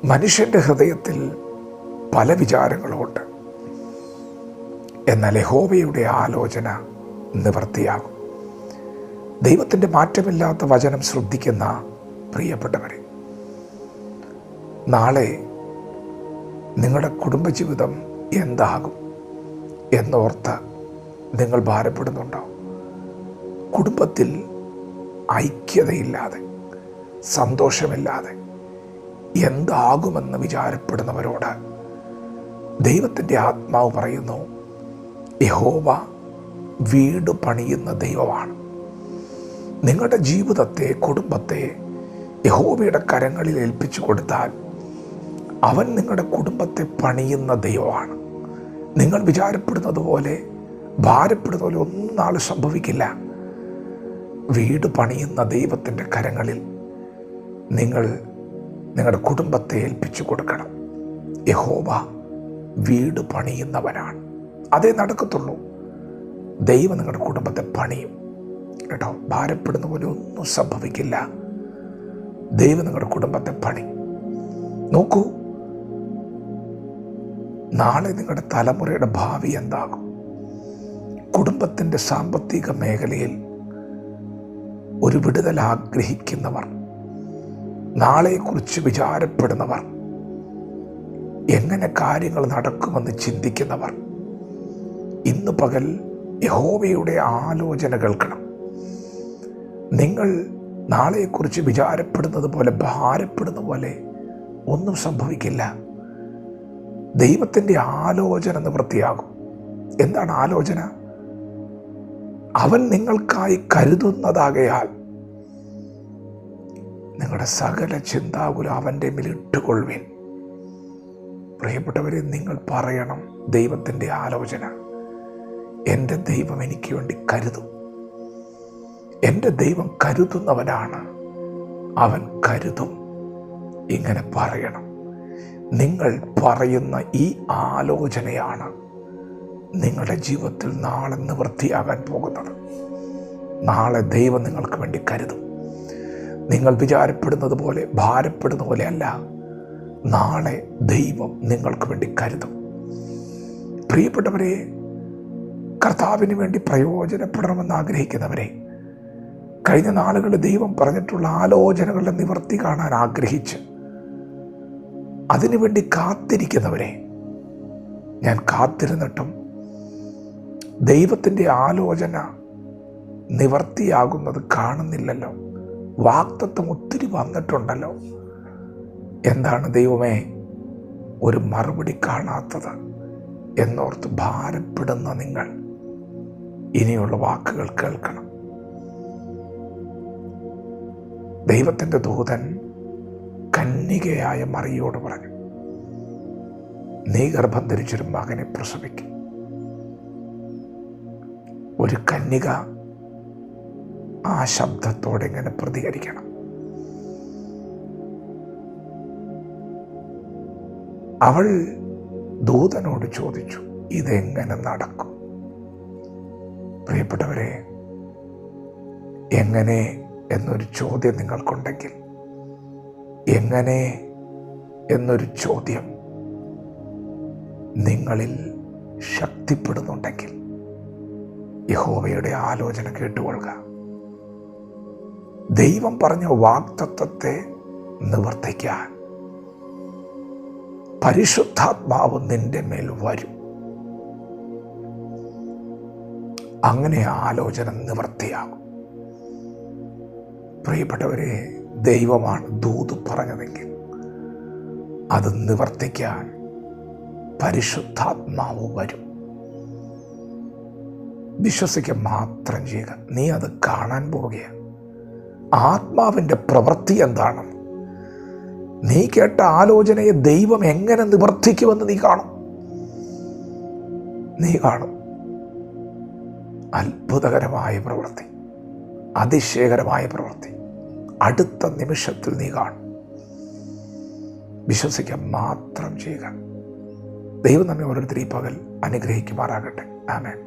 മനുഷ്യൻ്റെ ഹൃദയത്തിൽ പല വിചാരങ്ങളുമുണ്ട്. എന്നാൽ യഹോവയുടെ ആലോചന നിവൃത്തിയാകും. ദൈവത്തിൻ്റെ മാറ്റമില്ലാത്ത വചനം ശ്രദ്ധിക്കുന്ന പ്രിയപ്പെട്ടവരെ, നാളെ നിങ്ങളുടെ കുടുംബജീവിതം എന്താകും എന്നോർത്ത് നിങ്ങൾ ഭാരപ്പെടുന്നുണ്ടോ? കുടുംബത്തിൽ ഐക്യതയില്ലാതെ, സന്തോഷമില്ലാതെ എന്താകുമെന്ന് വിചാരപ്പെടുന്നവരോട് ദൈവത്തിൻ്റെ ആത്മാവ് പറയുന്നു, യഹോവ വീട് പണിയുന്ന ദൈവമാണ്. നിങ്ങളുടെ ജീവിതത്തെ, കുടുംബത്തെ യഹോവയുടെ കരങ്ങളിൽ ഏൽപ്പിച്ചു കൊടുത്താൽ അവൻ നിങ്ങളുടെ കുടുംബത്തെ പണിയുന്ന ദൈവമാണ്. നിങ്ങൾ വിചാരപ്പെടുന്നത് പോലെ, ഭാരപ്പെടുന്ന പോലെ ഒന്നും നാൾ സംഭവിക്കില്ല. വീട് പണിയുന്ന ദൈവത്തിൻ്റെ കരങ്ങളിൽ നിങ്ങൾ നിങ്ങളുടെ കുടുംബത്തെ ഏൽപ്പിച്ചു കൊടുക്കണം. യഹോവ വീട് പണിയുന്നവനാണ്. അതേ നടക്കത്തുള്ളൂ. ദൈവം നിങ്ങളുടെ കുടുംബത്തെ പണിയും കേട്ടോ. ഭാരപ്പെടുന്ന പോലെ ഒന്നും സംഭവിക്കില്ല. ദൈവം നിങ്ങളുടെ കുടുംബത്തെ പണി. നോക്കൂ, നാളെ നിങ്ങളുടെ തലമുറയുടെ ഭാവി എന്താകും? കുടുംബത്തിൻ്റെ സാമ്പത്തിക മേഖലയിൽ ഒരു വിടുതൽ ആഗ്രഹിക്കുന്നവർ, നാളെക്കുറിച്ച് വിചാരപ്പെടുന്നവർ, എങ്ങനെ കാര്യങ്ങൾ നടക്കുമെന്ന് ചിന്തിക്കുന്നവർ ഇന്ന് പകൽ യഹോവയുടെ ആലോചന കേൾക്കണം. നിങ്ങൾ നാളെക്കുറിച്ച് വിചാരപ്പെടുന്നത് പോലെ, ഭാരപ്പെടുന്ന പോലെ ഒന്നും സംഭവിക്കില്ല. ദൈവത്തിൻ്റെ ആലോചന നിവൃത്തിയാകും. എന്താണ് ആലോചന? അവൻ നിങ്ങൾക്കായി കരുതുന്നതാകയാൽ നിങ്ങളുടെ സകല ചിന്താകുലം അവൻ്റെ മേൽ ഇട്ടുകൊള്ളുവിൻ. പ്രിയപ്പെട്ടവരെ, നിങ്ങൾ പറയണം, ദൈവത്തിൻ്റെ ആലോചന. എൻ്റെ ദൈവം എനിക്ക് വേണ്ടി കരുതും. എൻ്റെ ദൈവം കരുതുന്നവനാണ്, അവൻ കരുതും. ഇങ്ങനെ പറയണം. നിങ്ങൾ പറയുന്ന ഈ ആലോചനയാണ് നിങ്ങളുടെ ജീവിതത്തിൽ നാളെ നിവൃത്തിയാകാൻ പോകുന്നത്. നാളെ ദൈവം നിങ്ങൾക്ക് വേണ്ടി കരുതും. നിങ്ങൾ വിചാരപ്പെടുന്നത് പോലെ, ഭാരപ്പെടുന്ന പോലെ അല്ല. നാളെ ദൈവം നിങ്ങൾക്ക് വേണ്ടി കരുതും. പ്രിയപ്പെട്ടവരെ, കർത്താവിന് വേണ്ടി പ്രയോജനപ്പെടണമെന്ന് ആഗ്രഹിക്കുന്നവരെ, കഴിഞ്ഞ നാളുകളിൽ ദൈവം പറഞ്ഞിട്ടുള്ള ആലോചനകളുടെ നിവൃത്തി കാണാൻ ആഗ്രഹിച്ച് അതിനുവേണ്ടി കാത്തിരിക്കുന്നവരെ, ഞാൻ കാത്തിരുന്നിട്ടും ദൈവത്തിൻ്റെ ആലോചന നിവൃത്തിയാകുന്നത് കാണുന്നില്ലല്ലോ. വാഗ്ദത്തം ഒത്തിരി വന്നിട്ടുണ്ടല്ലോ. എന്താണ് ദൈവമേ ഒരു മറുപടി കാണാത്തത് എന്നോർത്ത് ഭാരപ്പെടുന്ന നിങ്ങൾ ഇനിയുള്ള വാക്കുകൾ കേൾക്കണം. ദൈവത്തിൻ്റെ ദൂതൻ കന്യകയായ മറിയോട് പറഞ്ഞു, നീ ഗർഭം ധരിച്ചൊരു മകനെ പ്രസവിക്കും. ഒരു കന്യക ആ ശബ്ദത്തോടെ എങ്ങനെ പ്രതികരിക്കണം? അവൾ ദൂതനോട് ചോദിച്ചു, ഇതെങ്ങനെ നടക്കും? പ്രിയപ്പെട്ടവരെ, എങ്ങനെ എന്നൊരു ചോദ്യം നിങ്ങൾക്കുണ്ടെങ്കിൽ, എങ്ങനെ എന്നൊരു ചോദ്യം നിങ്ങളിൽ ശക്തിപ്പെടുന്നുണ്ടെങ്കിൽ, യഹോവയുടെ ആലോചന കേട്ടുകൊള്ളുക. ദൈവം പറഞ്ഞ വാഗ്ദത്തത്തെ നിവർത്തിക്കാൻ പരിശുദ്ധാത്മാവ് നിന്റെ മേൽ വരും. അങ്ങനെ ആലോചന നിവൃത്തിയാകും. പ്രിയപ്പെട്ടവരെ, ദൈവമാണ് ദൂത് പറഞ്ഞതെങ്കിൽ അത് നിവർത്തിക്കാൻ പരിശുദ്ധാത്മാവ് വരും. വിശ്വസിക്കുക മാത്രം ചെയ്യുക. നീ അത് കാണാൻ പോവുകയാണ്. ആത്മാവിൻ്റെ പ്രവൃത്തി എന്താണെന്ന് നീ കേട്ട ആലോചനയെ ദൈവം എങ്ങനെ നിവർത്തിക്കുമെന്ന് നീ കാണും. അത്ഭുതകരമായ പ്രവൃത്തി, അതിശയകരമായ പ്രവൃത്തി അടുത്ത നിമിഷത്തിൽ നീ കാണും. വിശ്വസിക്കുക മാത്രം ചെയ്യുക. ദൈവം നമ്മെ ഓരോരുത്തരും ഈ പകൽ അനുഗ്രഹിക്കുമാറാകട്ടെ. ആമേൻ.